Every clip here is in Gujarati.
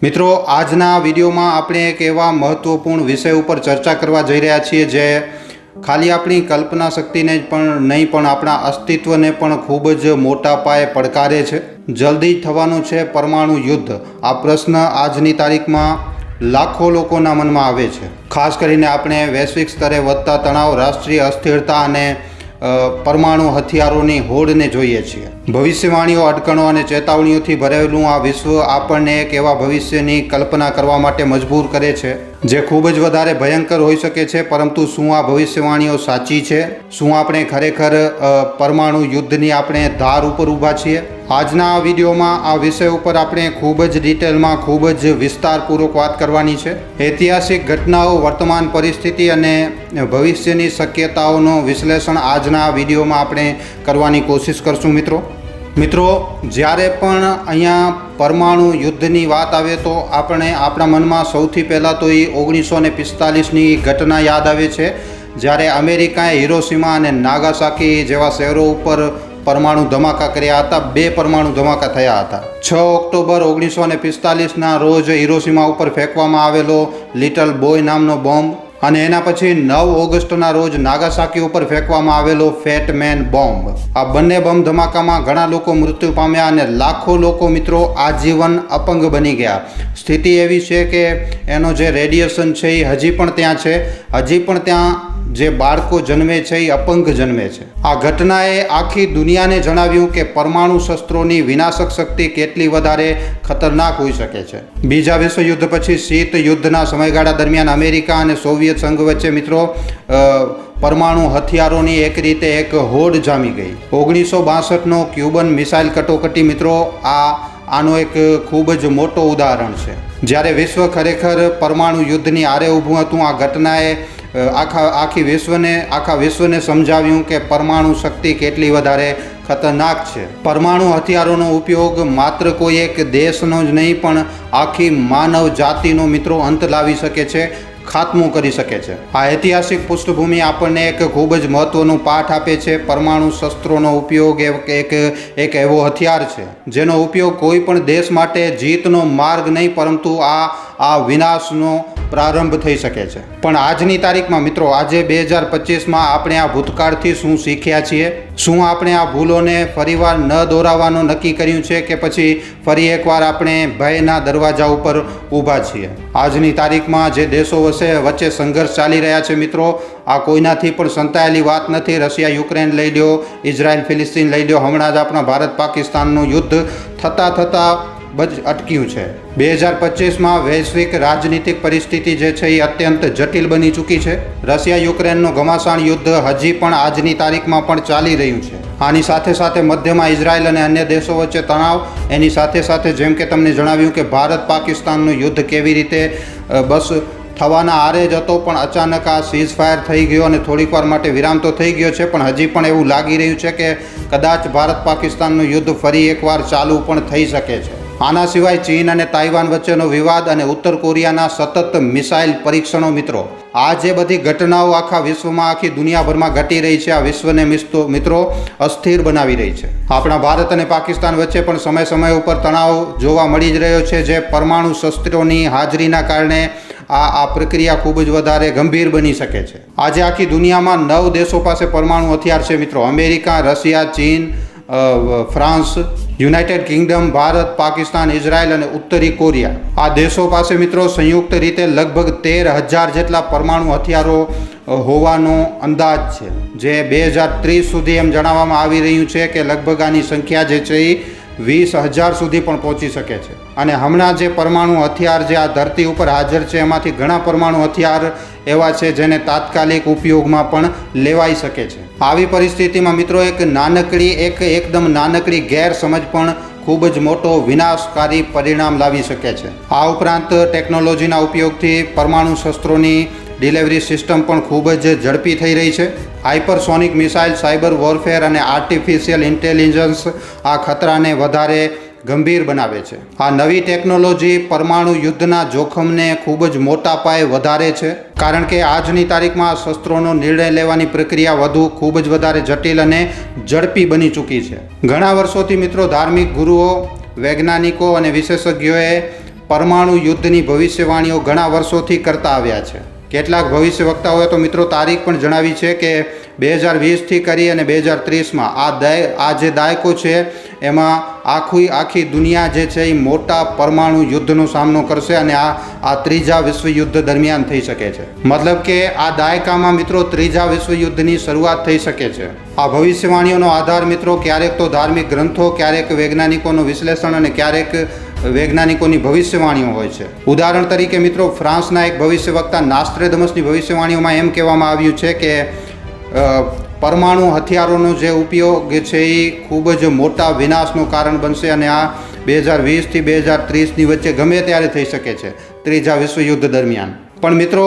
મિત્રો, આજના વિડીયોમાં આપણે એક એવા મહત્વપૂર્ણ વિષય ઉપર ચર્ચા કરવા જઈ રહ્યા છીએ જે ખાલી આપણી કલ્પના શક્તિને જ પણ નહીં પણ આપણા અસ્તિત્વને પણ ખૂબ જ મોટા પાયે પડકારે છે. જલ્દી થવાનું છે પરમાણુ યુદ્ધ. આ પ્રશ્ન આજની તારીખમાં લાખો લોકોના મનમાં આવે છે. ખાસ કરીને આપણે વૈશ્વિક સ્તરે વધતા તણાવ, રાષ્ટ્રીય અસ્થિરતા અને પરમાણુ હથિયારોની હોડને જોઈએ છીએ. ભવિષ્યવાણીઓ, અટકણો અને ચેતવણીઓથી ભરેલું આ વિશ્વ આપણને એક એવા ભવિષ્યની કલ્પના કરવા માટે મજબૂર કરે છે જે ખૂબ જ વધારે ભયંકર હોઈ શકે છે. પરંતુ શું આ ભવિષ્યવાણીઓ સાચી છે? શું આપણે ખરેખર પરમાણુ યુદ્ધની આપણે ધાર ઉપર ઊભા છીએ? આજના આ વિડીયોમાં આ વિષય ઉપર આપણે ખૂબ જ ડિટેલમાં, ખૂબ જ વિસ્તારપૂર્વક વાત કરવાની છે. ઐતિહાસિક ઘટનાઓ, વર્તમાન પરિસ્થિતિ અને ભવિષ્યની શક્યતાઓનું વિશ્લેષણ આજના આ વિડીયોમાં આપણે કરવાની કોશિશ કરશું. મિત્રો, જ્યારે પણ અહીંયા પરમાણુ યુદ્ધની વાત આવે તો આપણે આપણા મનમાં સૌથી પહેલાં તો એ 1945ની ઘટના યાદ આવે છે, જ્યારે અમેરિકાએ હિરોશીમા અને નાગાસાકી જેવા શહેરો ઉપર પરમાણુ ધમાકા કર્યા હતા. 2 પરમાણુ ધમાકા થયા હતા. 6 ઓક્ટોબર 1945ના રોજ હિરોશીમા ઉપર ફેંકવામાં આવેલો લિટલ બોય નામનો બોમ્બ અને એના પછી 9 ઓગસ્ટના રોજ નાગાસાકી ઉપર ફેંકવામાં આવેલો ફેટ મેન બોમ્બ. આ બંને બોમ્બ ધમાકામાં ઘણા લોકો મૃત્યુ પામ્યા અને લાખો લોકો મિત્રો આજીવન અપંગ બની ગયા. સ્થિતિ એવી છે કે એનો જે રેડિયેશન છે એ હજી પણ ત્યાં છે. હજી પણ ત્યાં જે બાળકો જન્મે છે એ અપંગ જન્મે છે. આ ઘટનાએ આખી દુનિયાને જણાવ્યું કે પરમાણુ શસ્ત્રોની વિનાશક શક્તિ કેટલી વધારે ખતરનાક હોઈ શકે છે. બીજા વિશ્વયુદ્ધ પછી શીત યુદ્ધના સમયગાળા દરમિયાન અમેરિકા અને સોવિયત સંઘ વચ્ચે મિત્રો પરમાણુ હથિયારોની એક રીતે એક હોડ જામી ગઈ. 1962નો ક્યુબન મિસાઇલ કટોકટી મિત્રો આનો એક ખૂબ જ મોટો ઉદાહરણ છે. જ્યારે વિશ્વ ખરેખર પરમાણુ યુદ્ધની આરે ઊભું હતું, આ ઘટનાએ આખા વિશ્વને સમજાવ્યું કે પરમાણુ શક્તિ કેટલી વધારે ખતરનાક છે. પરમાણુ હથિયારોનો ઉપયોગ માત્ર કોઈ એક દેશનો જ નહીં પણ આખી માનવ જાતિનો મિત્રો અંત લાવી શકે છે, ખાત્મો કરી શકે છે. આ ઐતિહાસિક પૃષ્ઠભૂમિ આપણને એક ખૂબ જ મહત્વનો પાઠ આપે છે. પરમાણુ શસ્ત્રોનો ઉપયોગ એક એવો હથિયાર છે જેનો ઉપયોગ કોઈ પણ દેશ માટે જીતનો માર્ગ નહીં પરંતુ આ વિનાશનો પ્રારંભ થઈ શકે છે. પણ આજની તારીખમાં મિત્રો, આજે 2025માં આપણે આ ભૂતકાળથી શું શીખ્યા છીએ? શું આપણે આ ભૂલોને ફરીવાર ન દોહરાવવાનું નક્કી કર્યું છે કે પછી ફરી એકવાર આપણે ભયના દરવાજા ઉપર ઊભા છીએ? આજની તારીખમાં જે દેશો વચ્ચે સંઘર્ષ ચાલી રહ્યા છે મિત્રો, આ કોઈનાથી પણ સંતાયેલી વાત નથી. રશિયા યુક્રેન લઈ લ્યો, ઇઝરાયલ ફિલિસ્તીન લઈ લ્યો, હમણાં જ આપણા ભારત પાકિસ્તાનનું યુદ્ધ થતાં અટક્યું છે. 2025માં વૈશ્વિક રાજનીતિક પરિસ્થિતિ જે છે એ અત્યંત જટિલ બની ચૂકી છે. રશિયા યુક્રેનનું ઘમાસાણ યુદ્ધ હજી પણ આજની તારીખમાં પણ ચાલી રહ્યું છે. આની સાથે સાથે મધ્યમાં ઇઝરાયલ અને અન્ય દેશો વચ્ચે તણાવ, એની સાથે જેમ કે તમને જણાવ્યું કે ભારત પાકિસ્તાનનું યુદ્ધ કેવી રીતે બસ થવાના આરે જ હતો પણ અચાનક આ સીઝ ફાયર થઈ ગયો અને થોડીક વાર માટે વિરામ તો થઈ ગયો છે, પણ હજી પણ એવું લાગી રહ્યું છે કે કદાચ ભારત પાકિસ્તાનનું યુદ્ધ ફરી એકવાર ચાલુ પણ થઈ શકે છે. આના સિવાય ચીન અને તાઇવાન વચ્ચેનો વિવાદ અને ઉત્તર કોરિયાના સતત મિસાઇલ પરીક્ષણો મિત્રો, આ જે બધી ઘટનાઓ આખા વિશ્વમાં, આખી દુનિયાભરમાં ઘટી રહી છે, આ વિશ્વને મિત્રો અસ્થિર બનાવી રહી છે. આપણા ભારત અને પાકિસ્તાન વચ્ચે પણ સમય ઉપર તણાવ જોવા મળી જ રહ્યો છે, જે પરમાણુ શસ્ત્રોની હાજરીના કારણે આ પ્રક્રિયા ખૂબ જ વધારે ગંભીર બની શકે છે. આજે આખી દુનિયામાં 9 દેશો પાસે પરમાણુ હથિયાર છે મિત્રો: અમેરિકા, રશિયા, ચીન, France, United Kingdom, Bharat, Pakistan, Israel અને ઉત્તરી કોરિયા. આ દેશો પાસે મિત્રો સંયુક્ત રીતે લગભગ 13,000 જેટલા પરમાણુ હથિયારો હોવાનો અંદાજ છે, જે 2030 સુધી એમ જણાવવામાં આવી રહ્યું છે કે લગભગ આની સંખ્યા જે છે એ 20,000 સુધી પણ પહોંચી શકે છે. અને હમણાં જે પરમાણુ હથિયાર જે આ ધરતી ઉપર હાજર છે એમાંથી ઘણા પરમાણુ હથિયાર એવા છે જેને તાત્કાલિક ઉપયોગમાં પણ લેવાઈ શકે છે. આવી પરિસ્થિતિમાં મિત્રો એકદમ નાનકડી ગેરસમજ પણ ખૂબ જ મોટો વિનાશકારી પરિણામ લાવી શકે છે. આ ઉપરાંત ટેકનોલોજીના ઉપયોગથી પરમાણુ શસ્ત્રોની ડિલિવરી સિસ્ટમ પણ ખૂબ જ ઝડપી થઈ રહી છે. હાઇપરસોનિક મિસાઇલ, સાયબર વોરફેર અને આર્ટિફિશિયલ ઇન્ટેલિજન્સ આ ખતરાને વધારે ગંભીર બનાવે છે. આ નવી ટેકનોલોજી પરમાણુ યુદ્ધના જોખમને ખૂબ જ મોટા પાયે વધારે છે, કારણ કે આજની તારીખમાં શસ્ત્રોનો નિર્ણય લેવાની પ્રક્રિયા ખૂબ જ વધારે જટિલ અને ઝડપી બની ચૂકી છે. ઘણા વર્ષોથી મિત્રો ધાર્મિક ગુરુઓ, વૈજ્ઞાનિકો અને વિશેષજ્ઞોએ પરમાણુ યુદ્ધની ભવિષ્યવાણીઓ ઘણા વર્ષોથી કરતા આવ્યા છે. કેટલાક ભવિષ્ય વક્તાઓએ તો મિત્રો તારીખ પણ જણાવી છે કે 2020થી કરી અને 2030માં આ જે દાયકો છે એમાં આખી દુનિયા જે છે એ મોટા પરમાણુ યુદ્ધનો સામનો કરશે અને આ ત્રીજા વિશ્વયુદ્ધ દરમિયાન થઈ શકે છે. મતલબ કે આ દાયકામાં મિત્રો ત્રીજા વિશ્વયુદ્ધની શરૂઆત થઈ શકે છે. આ ભવિષ્યવાણીઓનો આધાર મિત્રો ક્યારેક તો ધાર્મિક ગ્રંથો, ક્યારેક વૈજ્ઞાનિકોનું વિશ્લેષણ અને ક્યારેક વૈજ્ઞાનિકોની ભવિષ્યવાણીઓ હોય છે. ઉદાહરણ તરીકે મિત્રો ફ્રાન્સના એક ભવિષ્યવક્તા નાસ્ટ્રેડમસની ભવિષ્યવાણીઓમાં એમ કહેવામાં આવ્યું છે કે પરમાણુ હથિયારોનો જે ઉપયોગ છે એ ખૂબ જ મોટા વિનાશનું કારણ બનશે અને આ 2020થી 2030ની વચ્ચે ગમે ત્યારે થઈ શકે છે, ત્રીજા વિશ્વયુદ્ધ દરમિયાન. પણ મિત્રો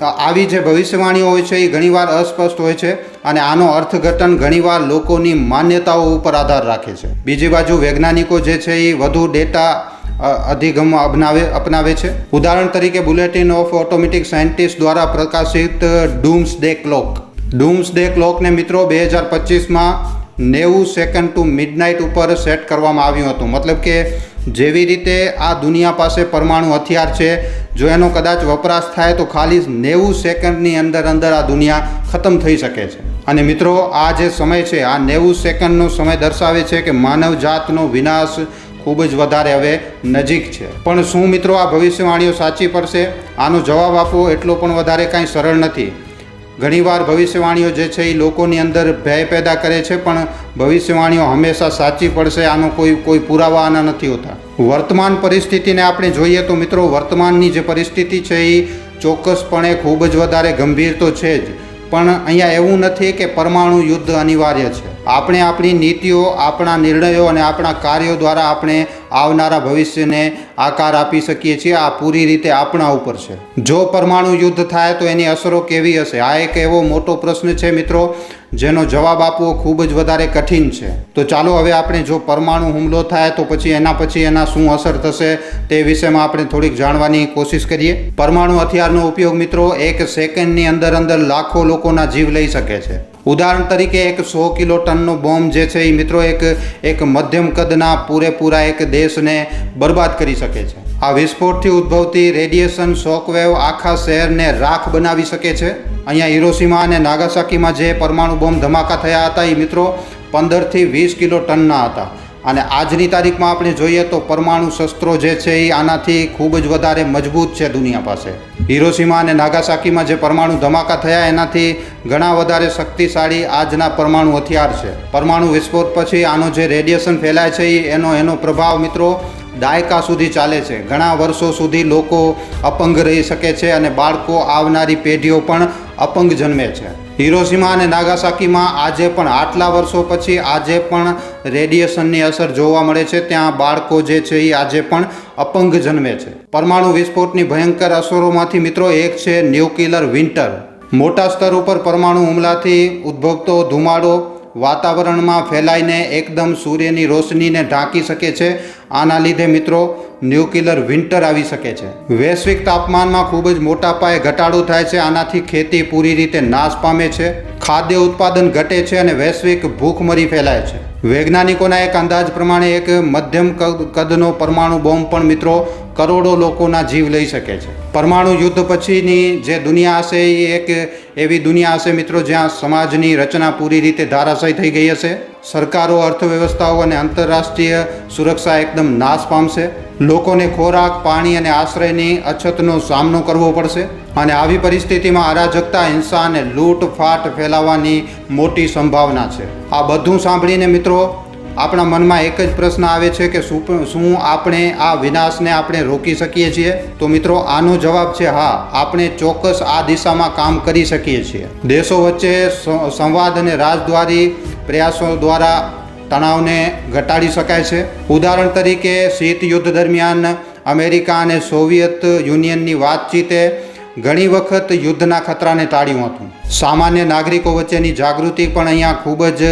આવી જે ભવિષ્યવાણીઓ હોય છે એ ઘણીવાર અસ્પષ્ટ હોય છે અને આનો અર્થઘટન ઘણીવાર લોકોની માન્યતાઓ ઉપર આધાર રાખે છે. બીજી બાજુ વૈજ્ઞાનિકો જે છે એ વધુ ડેટા અધિગમ અપનાવે છે. ઉદાહરણ તરીકે બુલેટિન ઓફ ઓટોમેટિક સાયન્ટિસ્ટ દ્વારા પ્રકાશિત ડૂમ્સડે ક્લોકને મિત્રો 2025માં 90 સેકન્ડ ટુ મિડનાઇટ ઉપર સેટ કરવામાં આવ્યું હતું. મતલબ કે જેવી રીતે આ દુનિયા પાસે પરમાણુ હથિયાર છે, જો એનો કદાચ વપરાશ થાય તો ખાલી 90 સેકન્ડની અંદર આ દુનિયા ખતમ થઈ શકે છે. અને મિત્રો આ જે સમય છે, આ 90 સેકન્ડનો સમય દર્શાવે છે કે માનવ જાતનો વિનાશ ખૂબ જ વધારે હવે નજીક છે. પણ શું મિત્રો આ ભવિષ્યવાણીઓ સાચી પડશે? આનો જવાબ આપવો એટલો પણ વધારે કાંઈ સરળ નથી. ઘણીવાર ભવિષ્યવાણીઓ જે છે એ લોકોની અંદર ભય પેદા કરે છે, પણ ભવિષ્યવાણીઓ હંમેશા સાચી પડશે આનો કોઈ પુરાવા આના નથી હોતા. વર્તમાન પરિસ્થિતિને આપણે જોઈએ તો મિત્રો વર્તમાનની જે પરિસ્થિતિ છે એ ચોક્કસપણે ખૂબ જ વધારે ગંભીર તો છે જ, પણ અહીંયા એવું નથી કે પરમાણુ યુદ્ધ અનિવાર્ય છે. આપણે આપણી નીતિઓ, આપણા નિર્ણયો અને આપણા કાર્યો દ્વારા આપણે આવનારા ભવિષ્યને આકાર આપી શકીએ છીએ. આ પૂરી રીતે આપણા ઉપર છે. જો પરમાણુ યુદ્ધ થાય તો એની અસરો કેવી હશે? આ એક એવો મોટો પ્રશ્ન છે મિત્રો જેનો જવાબ આપવો ખૂબ જ વધારે કઠિન છે. તો ચાલો હવે આપણે જો પરમાણુ હુમલો થાય તો પછી એના શું અસર થશે તે વિષયમાં આપણે થોડીક જાણવાની કોશિશ કરીએ. પરમાણુ હથિયારનો ઉપયોગ મિત્રો 1 સેકન્ડની અંદર લાખો લોકોના જીવ લઈ શકે છે. ઉદાહરણ તરીકે એક 100 કિલો ટનનો બોમ્બ જે છે એ મિત્રો એક મધ્યમ કદના પૂરેપૂરા એક દેશને બરબાદ કરી શકે છે. આ વિસ્ફોટથી ઉદ્ભવતી રેડિયેશન શોકવેવ આખા શહેરને રાખ બનાવી શકે છે. અહીંયા હિરોશીમા અને નાગાસાકીમાં જે પરમાણુ બોમ્બ ધમાકા થયા હતા એ મિત્રો 15થી 20 કિલો ટનના હતા. અને આજની તારીખમાં આપણે જોઈએ તો પરમાણુ શસ્ત્રો જે છે એ આનાથી ખૂબ જ વધારે મજબૂત છે દુનિયા પાસે. હિરોશીમા અને નાગાસાકીમાં જે પરમાણુ ધમાકા થયા એનાથી ઘણા વધારે શક્તિશાળી આજના પરમાણુ હથિયાર છે. પરમાણુ વિસ્ફોટ પછી આનો જે રેડિયેશન ફેલાય છે એનો પ્રભાવ મિત્રો દાયકા સુધી ચાલે છે. ઘણા વર્ષો સુધી લોકો અપંગ રહી શકે છે અને બાળકો, આવનારી પેઢીઓ પણ અપંગ જન્મે છે. હિરોશીમા અને નાગાસાકીમાં આજે પણ આટલા વર્ષો પછી આજે પણ રેડિયેશનની અસર જોવા મળે છે. ત્યાં બાળકો જે છે એ આજે પણ અપંગ જન્મે છે. પરમાણુ વિસ્ફોટની ભયંકર અસરોમાંથી મિત્રો એક છે ન્યુક્લિયર વિન્ટર. મોટા સ્તર ઉપર પરમાણુ હુમલાથી ઉદ્ભવતો ધુમાડો વાતાવરણમાં ફેલાઈને એકદમ સૂર્યની રોશનીને ઢાંકી શકે છે. આના લીધે મિત્રો ન્યુક્લિયર વિન્ટર આવી શકે છે. વૈશ્વિક તાપમાનમાં ખૂબ જ મોટા પાયે ઘટાડો થાય છે. આનાથી ખેતી પૂરી રીતે નાશ પામે છે, ખાદ્ય ઉત્પાદન ઘટે છે અને વૈશ્વિક ભૂખમરી ફેલાય છે. વૈજ્ઞાનિકોના એક અંદાજ પ્રમાણે એક મધ્યમ કદનો પરમાણુ બોમ્બ પણ મિત્રો કરોડો લોકોના જીવ લઈ શકે છે. પરમાણુ યુદ્ધ પછીની જે દુનિયા હશે એ એક એવી દુનિયા હશે મિત્રો જ્યાં સમાજની રચના પૂરી રીતે ધરાશાયી થઈ ગઈ હશે. સરકારો, અર્થવ્યવસ્થાઓ અને આંતરરાષ્ટ્રીય સુરક્ષા એકદમ નાશ પામશે. લોકોને ખોરાક, પાણી અને આશ્રયની અછતનો સામનો કરવો પડશે. અને આવી પરિસ્થિતિમાં અરાજકતા, હિંસા અને લૂંટફાટ ફેલાવાની મોટી સંભાવના છે. આ બધું સાંભળીને મિત્રો આપણા મનમાં એક જ પ્રશ્ન આવે છે કે શું આપણે આ વિનાશને આપણે રોકી શકીએ છીએ? તો મિત્રો આનો જવાબ છે હા, આપણે ચોક્કસ આ દિશામાં કામ કરી શકીએ છીએ. દેશો વચ્ચે સંવાદ અને રાજદ્વારી પ્રયાસો દ્વારા તણાવને ઘટાડી શકાય છે. ઉદાહરણ તરીકે શીત યુદ્ધ દરમિયાન અમેરિકા અને સોવિયત યુનિયનની વાતચીતે ઘણી વખત યુદ્ધના ખતરાને ટાળ્યું હતું. સામાન્ય નાગરિકો વચ્ચેની જાગૃતિ પણ અહીંયા ખૂબ જ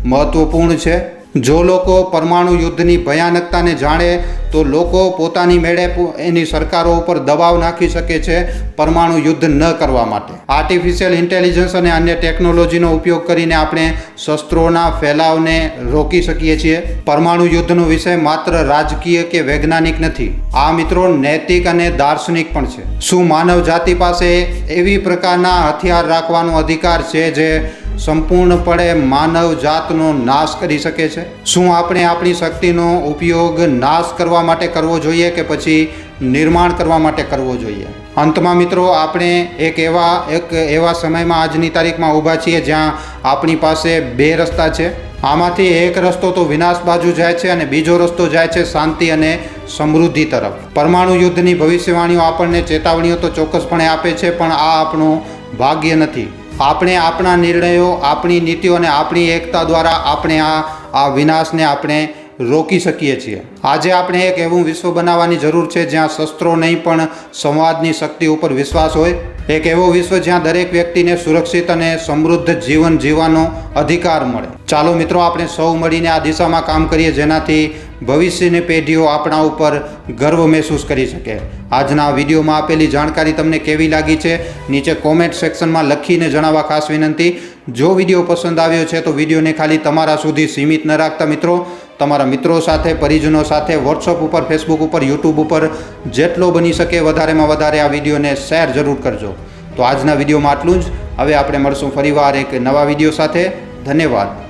મહત્વપૂર્ણ છે. જો લોકો પરમાણુ યુદ્ધની ભયાનકતાને જાણે તો લોકો પોતાની મેળે એની સરકારો ઉપર દબાવ નાખી શકે છે પરમાણુ યુદ્ધ ન કરવા માટે. આર્ટિફિશિયલ ઇન્ટેલિજન્સ અને અન્ય ટેકનોલોજીનો ઉપયોગ કરીને આપણે શસ્ત્રોના ફેલાવને રોકી શકીએ છીએ. પરમાણુ યુદ્ધનો વિષય માત્ર રાજકીય કે વૈજ્ઞાનિક નથી, આ મિત્રો નૈતિક અને દાર્શનિક પણ છે. શું માનવ જાતિ પાસે એવી પ્રકારના હથિયાર રાખવાનો અધિકાર છે જે સંપૂર્ણપણે માનવ જાતનો નાશ કરી શકે છે? શું આપણે આપણી શક્તિનો ઉપયોગ નાશ કરવા માટે કરવો જોઈએ કે પછી નિર્માણ કરવા માટે કરવો જોઈએ? અંતમાં મિત્રો, આપણે એક એવા સમયમાં આજની તારીખમાં ઊભા છીએ જ્યાં આપણી પાસે બે રસ્તા છે. આમાંથી એક રસ્તો તો વિનાશ બાજુ જાય છે અને બીજો રસ્તો જાય છે શાંતિ અને સમૃદ્ધિ તરફ. પરમાણુ યુદ્ધની ભવિષ્યવાણીઓ આપણને ચેતવણીઓ તો ચોક્કસપણે આપે છે, પણ આ આપણું ભાગ્ય નથી. આપણે આપણા નિર્ણયો, આપણી નીતિઓ અને આપણી એકતા દ્વારા આપણે આ વિનાશને આપણે રોકી શકીએ છીએ. આજે આપણે એક એવું વિશ્વ બનાવવાની જરૂર છે જ્યાં શસ્ત્રો નહીં પણ સંવાદની શક્તિ ઉપર વિશ્વાસ હોય. એક એવો વિશ્વ જ્યાં દરેક વ્યક્તિને સુરક્ષિત અને સમૃદ્ધ જીવન જીવવાનો અધિકાર મળે. ચાલો મિત્રો, આપણે સૌ મળીને આ દિશામાં કામ કરીએ જેનાથી ભવિષ્યની પેઢીઓ આપણા ઉપર ગર્વ મહેસૂસ કરી શકે. આજના વિડીયોમાં આપેલી જાણકારી તમને કેવી લાગી છે નીચે કોમેન્ટ સેક્શનમાં લખીને જણાવવા ખાસ વિનંતી. જો વિડીયો પસંદ આવ્યો છે તો વિડીયોને ખાલી તમારા સુધી સીમિત ન રાખતા મિત્રો, તમારા મિત્રો સાથે, પરિજનો સાથે, વોટ્સઅપ ઉપર, ફેસબુક ઉપર, યુટ્યુબ ઉપર જેટલો બની શકે વધારેમાં વધારે આ વિડીયોને શેર જરૂર કરજો. તો આજના વિડીયોમાં આટલું જ. હવે આપણે મળશું ફરીવાર એક નવા વિડીયો સાથે. ધન્યવાદ.